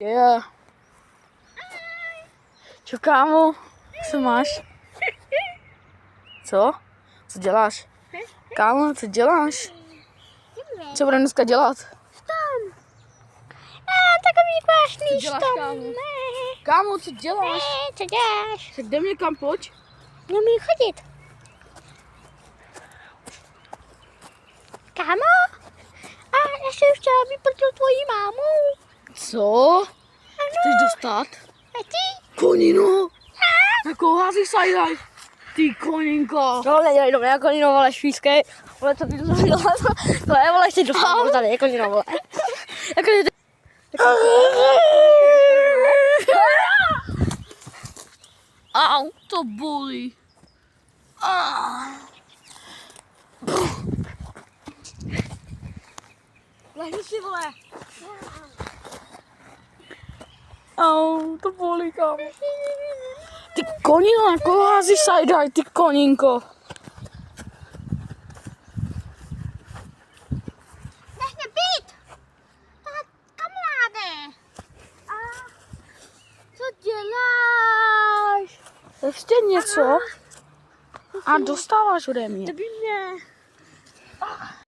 Yeah. Čau, kámo, jak se máš? Co? Co děláš? Kámo, co děláš? Co budeme dneska dělat? Tam. Takový vážný Co děláš, štom. kámo? Kámo, co děláš? Co děláš? Tak jdem někam, pojď. Neumím chodit. Kámo? A já jsem chtěla vyprdnout tvojí mámu. Co? Chceš dostat? A ty? Koninu? Takovou hází sajdaj. Ty koninko. No, nedělej do mě jako konino, vole, švískej. Vole, co ty to dělá? To je, vole, ještě dostanu tady, jako konino, vole. Jako je Au, to bolí. Lehni si, vole. Au, to bolí, kámo. Ty konino, jako hází sajdaj, ty koninko. Nech mě být. Kamaráde. Co děláš? Ještě něco? A dostáváš ode mě. To by mě.